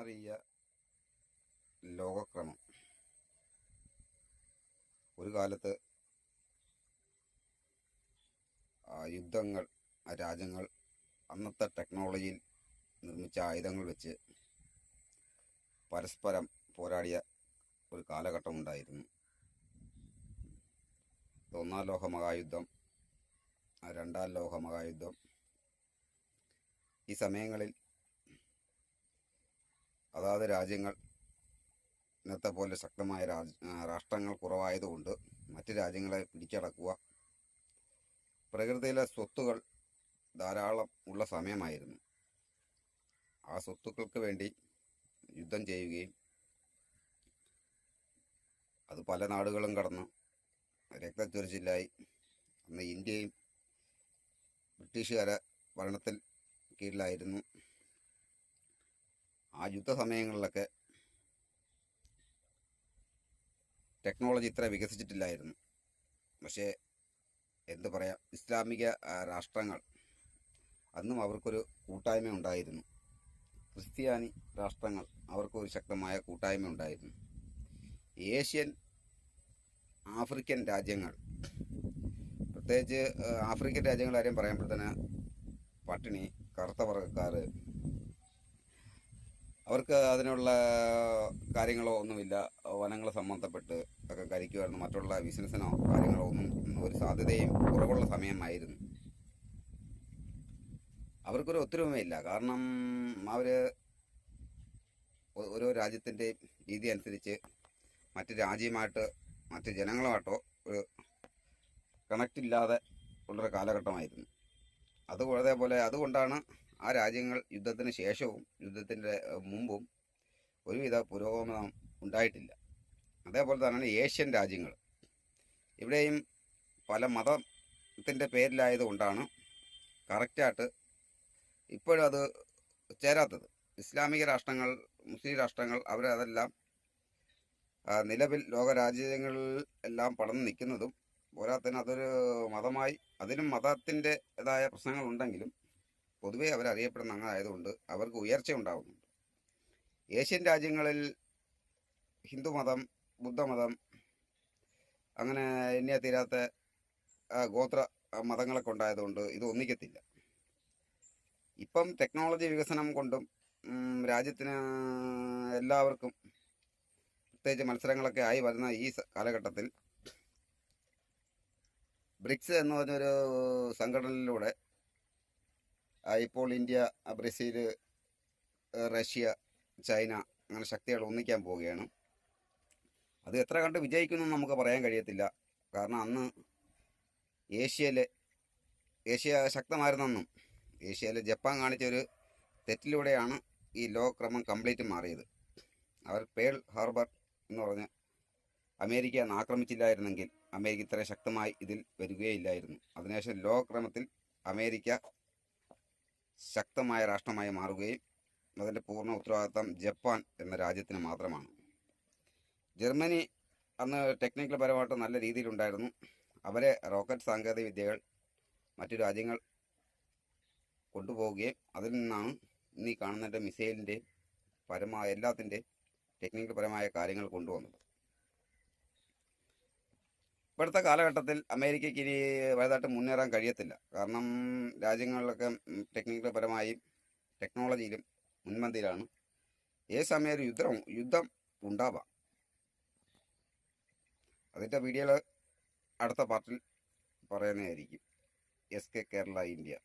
മാറിയ ലോകക്രമം. ഒരു കാലത്ത് യുദ്ധങ്ങൾ, രാജ്യങ്ങൾ അന്നത്തെ ടെക്നോളജിയിൽ നിർമ്മിച്ച ആയുധങ്ങൾ വെച്ച് പരസ്പരം പോരാടിയ ഒരു കാലഘട്ടമുണ്ടായിരുന്നു. ഒന്നാം ലോകമഹായുദ്ധം, രണ്ടാം ലോകമഹായുദ്ധം. ഈ സമയങ്ങളിൽ അതാത് രാജ്യങ്ങൾ ഇന്നത്തെ പോലെ ശക്തമായ രാഷ്ട്രങ്ങൾ കുറവായതുകൊണ്ട് മറ്റ് രാജ്യങ്ങളെ പിടിച്ചടക്കുക, പ്രകൃതിയിലെ സ്വത്തുകൾ ധാരാളം ഉള്ള സമയമായിരുന്നു. ആ സ്വത്തുക്കൾക്ക് വേണ്ടി യുദ്ധം ചെയ്യുകയും അത് പല നാടുകളും കടന്ന് രക്തച്ചൊരിച്ചിലായി അന്ന് ഇന്ത്യയും ബ്രിട്ടീഷുകാരെ ഭരണത്തിൽ കീഴിലായിരുന്നു. ആ യുദ്ധ സമയങ്ങളിലൊക്കെ ടെക്നോളജി ഇത്ര വികസിച്ചിട്ടില്ലായിരുന്നു. പക്ഷേ എന്തു പറയാം, ഇസ്ലാമിക രാഷ്ട്രങ്ങൾ അന്നും അവർക്കൊരു കൂട്ടായ്മ ഉണ്ടായിരുന്നു. ക്രിസ്ത്യാനി രാഷ്ട്രങ്ങൾ അവർക്കൊരു ശക്തമായ കൂട്ടായ്മ ഉണ്ടായിരുന്നു. ഏഷ്യൻ, ആഫ്രിക്കൻ രാജ്യങ്ങൾ, പ്രത്യേകിച്ച് ആഫ്രിക്കൻ രാജ്യങ്ങൾ കാര്യം പറയുമ്പോഴത്തേന് പട്ടിണി, കറുത്ത വർഗ്ഗക്കാർ, അവർക്ക് അതിനുള്ള കാര്യങ്ങളോ ഒന്നുമില്ല. വനങ്ങൾ സംബന്ധപ്പെട്ട് ഒക്കെ കഴിക്കുമായിരുന്നു. മറ്റുള്ള ബിസിനസ്സിനോ കാര്യങ്ങളോ ഒന്നും ഒരു സാധ്യതയും കുറവുള്ള സമയമായിരുന്നു. അവർക്കൊരു ഒത്തൊരുമയില്ല. കാരണം അവർ ഓരോ രാജ്യത്തിൻ്റെ രീതി അനുസരിച്ച് മറ്റ് രാജ്യമായിട്ട്, മറ്റ് ജനങ്ങളുമായിട്ടോ ഒരു കണക്റ്റ് ഇല്ലാതെ ഉള്ളൊരു കാലഘട്ടമായിരുന്നു. അതുകൊണ്ടാണ് ആ രാജ്യങ്ങൾ യുദ്ധത്തിന് ശേഷവും യുദ്ധത്തിൻ്റെ മുമ്പും ഒരുവിധ പുരോഗമനം ഉണ്ടായിട്ടില്ല. അതേപോലെ തന്നെയാണ് ഏഷ്യൻ രാജ്യങ്ങൾ. ഇവിടെയും പല മതത്തിൻ്റെ പേരിലായതുകൊണ്ടാണ് കറക്റ്റായിട്ട് ഇപ്പോഴും അത് ചേരാത്തത്. ഇസ്ലാമിക രാഷ്ട്രങ്ങൾ, മുസ്ലിം രാഷ്ട്രങ്ങൾ അവരതെല്ലാം നിലവിൽ ലോകരാജ്യങ്ങളിൽ എല്ലാം പടർന്നു നിൽക്കുന്നതും പോരാത്തതിന് അതൊരു മതമായി, അതിനും മതത്തിൻ്റെതായ പ്രശ്നങ്ങളുണ്ടെങ്കിലും പൊതുവെ അവരറിയപ്പെടുന്ന അങ്ങനെ ആയതുകൊണ്ട് അവർക്ക് ഉയർച്ച ഉണ്ടാകുന്നുണ്ട്. ഏഷ്യൻ രാജ്യങ്ങളിൽ ഹിന്ദുമതം, ബുദ്ധമതം, അങ്ങനെ എണ്ണിയാൽ തീരാത്ത ഗോത്ര മതങ്ങളൊക്കെ ഉണ്ടായതുകൊണ്ട് ഇത് ഒന്നിക്കത്തില്ല. ഇപ്പം ടെക്നോളജി വികസനം കൊണ്ടും രാജ്യത്തിന് എല്ലാവർക്കും പ്രത്യേകിച്ച് മത്സരങ്ങളൊക്കെ ആയി വരുന്ന ഈ കാലഘട്ടത്തിൽ ബ്രിക്സ് എന്ന് പറഞ്ഞൊരു സംഘടനയിലൂടെ ഇപ്പോൾ ഇന്ത്യ, ബ്രസീൽ, റഷ്യ, ചൈന അങ്ങനെ ശക്തികൾ ഒന്നിക്കാൻ പോവുകയാണ്. അത് എത്ര കണ്ട് വിജയിക്കുമെന്ന് നമുക്ക് പറയാൻ കഴിയത്തില്ല. കാരണം അന്ന് ഏഷ്യ ശക്തമായിരുന്നെന്നും ഏഷ്യയിലെ ജപ്പാൻ കാണിച്ചൊരു തെറ്റിലൂടെയാണ് ഈ ലോകക്രമം കംപ്ലീറ്റ് മാറിയത്. അവർ പേൾ ഹാർബർ എന്ന് പറഞ്ഞ് അമേരിക്ക ആക്രമിച്ചില്ലായിരുന്നെങ്കിൽ അമേരിക്ക ഇത്ര ശക്തമായി ഇതിൽ വരികയില്ലായിരുന്നു. അതിനുശേഷം ലോകക്രമത്തിൽ അമേരിക്ക ശക്തമായ രാഷ്ട്രമായി മാറുകയും അതിൻ്റെ പൂർണ്ണ ഉത്തരവാദിത്തം ജപ്പാൻ എന്ന രാജ്യത്തിന് മാത്രമാണ്. ജർമ്മനി അന്ന് ടെക്നിക്കൽ പരമായിട്ട് നല്ല രീതിയിലുണ്ടായിരുന്നു. അവരെ റോക്കറ്റ് സാങ്കേതിക വിദ്യകൾ മറ്റു രാജ്യങ്ങൾ കൊണ്ടുപോവുകയും അതിൽ നിന്നാണ് ഇന്ന് ഈ കാണുന്നതിൻ്റെ മിസൈലിൻ്റെ എല്ലാത്തിൻ്റെ ടെക്നിക്കൽ പരമായ കാര്യങ്ങൾ കൊണ്ടുവന്നത്. ഇപ്പോഴത്തെ കാലഘട്ടത്തിൽ അമേരിക്കയ്ക്ക് ഇനി വലുതായിട്ട് മുന്നേറാൻ കഴിയത്തില്ല. കാരണം രാജ്യങ്ങളിലൊക്കെ ടെക്നിക്കൽ പരമായും ടെക്നോളജിയിലും മുൻപന്തിയിലാണ്. ഏത് സമയം യുദ്ധം ഉണ്ടാവാം. അതിൻ്റെ വീഡിയോകൾ അടുത്ത പാർട്ടിൽ പറയുന്നതായിരിക്കും. SK Kerala India.